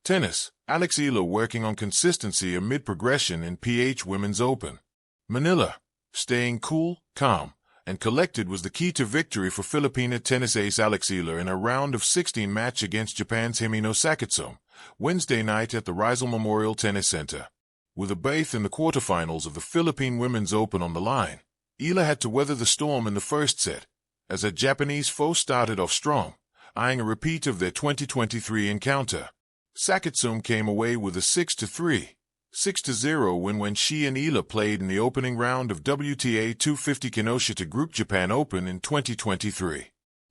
Tennis. Alex Eala working on consistency amid progression in PH Women's Open. Manila. Staying cool, calm, and collected was the key to victory for Filipina tennis ace Alex Eala in a round of 16 match against Japan's Himino Sakitsome, Wednesday night at the Rizal Memorial Tennis Center. With a berth in the quarterfinals of the Philippine Women's Open on the line, Eala had to weather the storm in the first set, as her Japanese foe started off strong, eyeing a repeat of their 2023 encounter. Sakitsome came away with a 6-3, 6-0 win when she and Eala played in the opening round of WTA 250 Kinoshita Group Japan Open in 2023.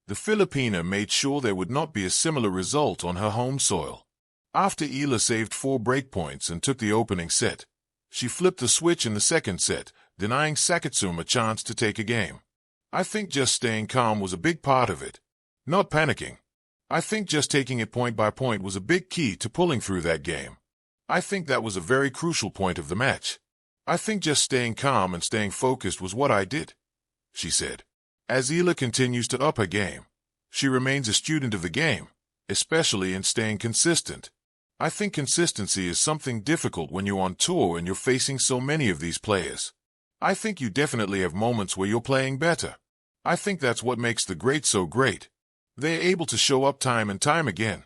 The Filipina made sure there would not be a similar result on her home soil. After Eala saved 4 breakpoints and took the opening set, she flipped the switch in the second set, denying Sakitsome a chance to take a game. I think just staying calm was a big part of it. Not panicking. I think just taking it point by point was a big key to pulling through that game. I think that was a very crucial point of the match. I think just staying calm and staying focused was what I did, she said. As Eala continues to up her game, she remains a student of the game, especially in staying consistent. I think consistency is something difficult when you're on tour and you're facing so many of these players. I think you definitely have moments where you're playing better. I think that's what makes the greats so great. They're able to show up time and time again,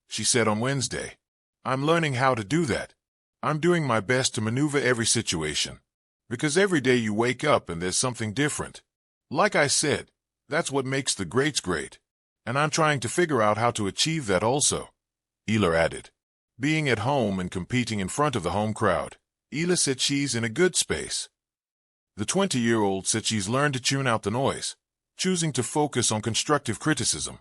she said on Wednesday. I'm learning how to do that. I'm doing my best to maneuver every situation. Because every day you wake up and there's something different. Like I said, that's what makes the greats great. And I'm trying to figure out how to achieve that also, Eala added. Being at home and competing in front of the home crowd, Eala said she's in a good space. The 20-year-old said she's learned to tune out the noise, choosing to focus on constructive criticism.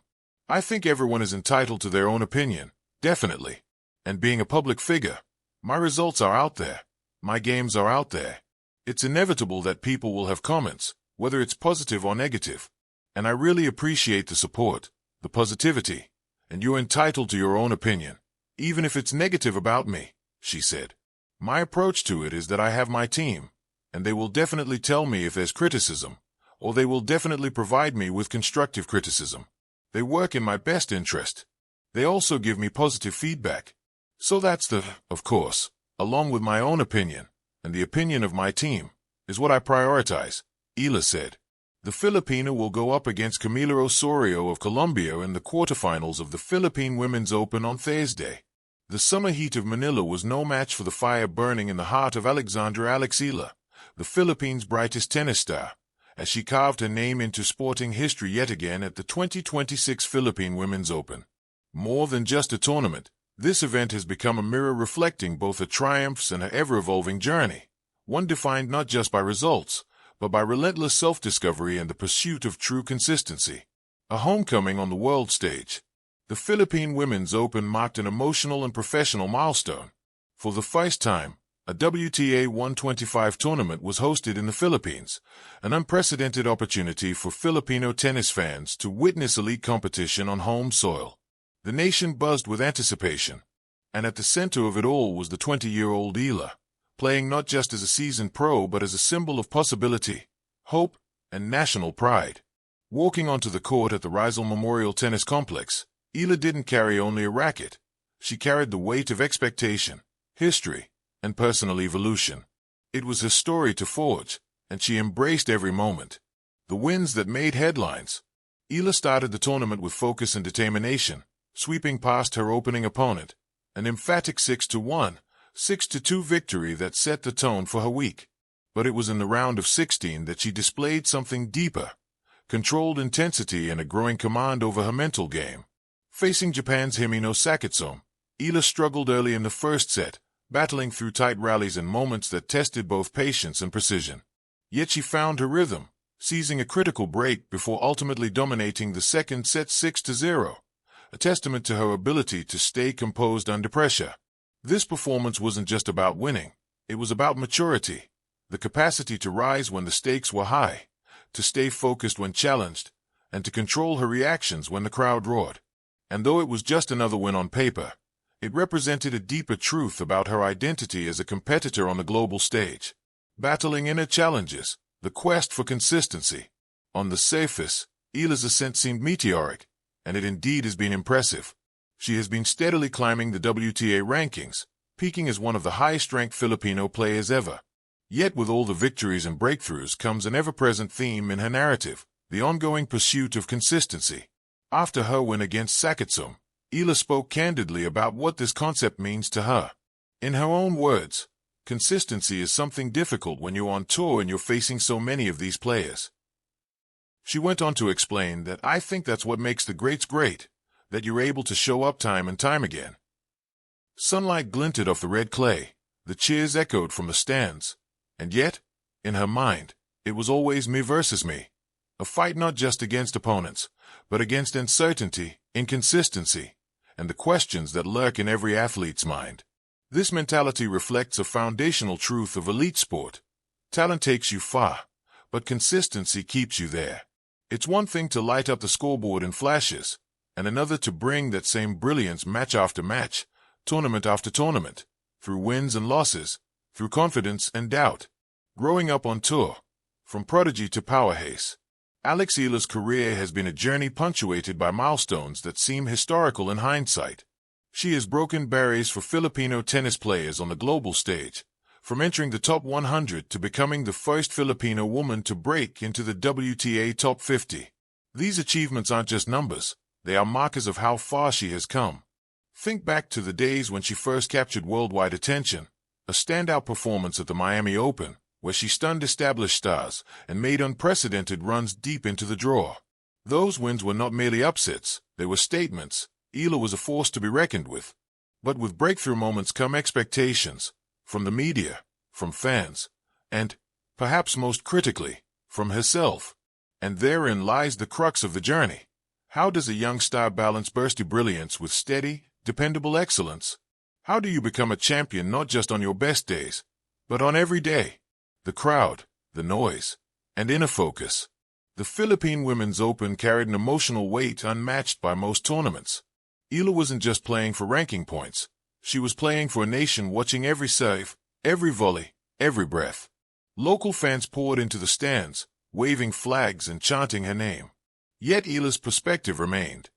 I think everyone is entitled to their own opinion, definitely. And being a public figure, my results are out there. My games are out there. It's inevitable that people will have comments, whether it's positive or negative. And I really appreciate the support, the positivity, and you're entitled to your own opinion, even if it's negative about me, she said. My approach to it is that I have my team, and they will definitely tell me if there's criticism, or they will definitely provide me with constructive criticism. They work in my best interest. They also give me positive feedback. So that's of course, along with my own opinion, and the opinion of my team, is what I prioritize, Eala said. The Filipina will go up against Camila Osorio of Colombia in the quarterfinals of the Philippine Women's Open on Thursday. The summer heat of Manila was no match for the fire burning in the heart of Alexandra Alex Eala, the Philippines' brightest tennis star, as she carved her name into sporting history yet again at the 2026 Philippine Women's Open. More than just a tournament, this event has become a mirror reflecting both her triumphs and her ever-evolving journey, one defined not just by results, but by relentless self-discovery and the pursuit of true consistency. A homecoming on the world stage. The Philippine Women's Open marked an emotional and professional milestone. For the first time, a WTA 125 tournament was hosted in the Philippines, an unprecedented opportunity for Filipino tennis fans to witness elite competition on home soil. The nation buzzed with anticipation, and at the center of it all was the 20-year-old Eala, playing not just as a seasoned pro but as a symbol of possibility, hope, and national pride. Walking onto the court at the Rizal Memorial Tennis Complex, Eala didn't carry only a racket. She carried the weight of expectation, history, and personal evolution. It was her story to forge, and she embraced every moment. The wins that made headlines. Eala started the tournament with focus and determination, sweeping past her opening opponent, an emphatic 6-1, 6-2 victory that set the tone for her week. But it was in the round of 16 that she displayed something deeper, controlled intensity and a growing command over her mental game. Facing Japan's Himino Sakitsome, Eala struggled early in the first set, battling through tight rallies and moments that tested both patience and precision. Yet she found her rhythm, seizing a critical break before ultimately dominating the second set 6-0. A testament to her ability to stay composed under pressure. This performance wasn't just about winning, it was about maturity, the capacity to rise when the stakes were high, to stay focused when challenged, and to control her reactions when the crowd roared. And though it was just another win on paper, it represented a deeper truth about her identity as a competitor on the global stage. Battling inner challenges, the quest for consistency. On the surface, Eala's ascent seemed meteoric, and it indeed has been impressive. She has been steadily climbing the WTA rankings, peaking as one of the highest-ranked Filipino players ever. Yet with all the victories and breakthroughs comes an ever-present theme in her narrative, the ongoing pursuit of consistency. After her win against Sakitsum, Eala spoke candidly about what this concept means to her. In her own words, consistency is something difficult when you're on tour and you're facing so many of these players. She went on to explain that I think that's what makes the greats great, that you're able to show up time and time again. Sunlight glinted off the red clay, the cheers echoed from the stands, and yet, in her mind, it was always me versus me. A fight not just against opponents, but against uncertainty, inconsistency, and the questions that lurk in every athlete's mind. This mentality reflects a foundational truth of elite sport. Talent takes you far, but consistency keeps you there. It's one thing to light up the scoreboard in flashes, and another to bring that same brilliance match after match, tournament after tournament, through wins and losses, through confidence and doubt. Growing up on tour, from prodigy to powerhouse, Alex Eala's career has been a journey punctuated by milestones that seem historical in hindsight. She has broken barriers for Filipino tennis players on the global stage, from entering the top 100 to becoming the first Filipino woman to break into the WTA top 50. These achievements aren't just numbers, they are markers of how far she has come. Think back to the days when she first captured worldwide attention, a standout performance at the Miami Open, where she stunned established stars and made unprecedented runs deep into the draw. Those wins were not merely upsets, they were statements. Eala was a force to be reckoned with. But with breakthrough moments come expectations, from the media, from fans, and, perhaps most critically, from herself. And therein lies the crux of the journey. How does a young star balance bursty brilliance with steady, dependable excellence? How do you become a champion not just on your best days, but on every day? The crowd, the noise, and inner focus. The Philippine Women's Open carried an emotional weight unmatched by most tournaments. Eala wasn't just playing for ranking points. She was playing for a nation watching every serve, every volley, every breath. Local fans poured into the stands, waving flags and chanting her name. Yet Eala's perspective remained.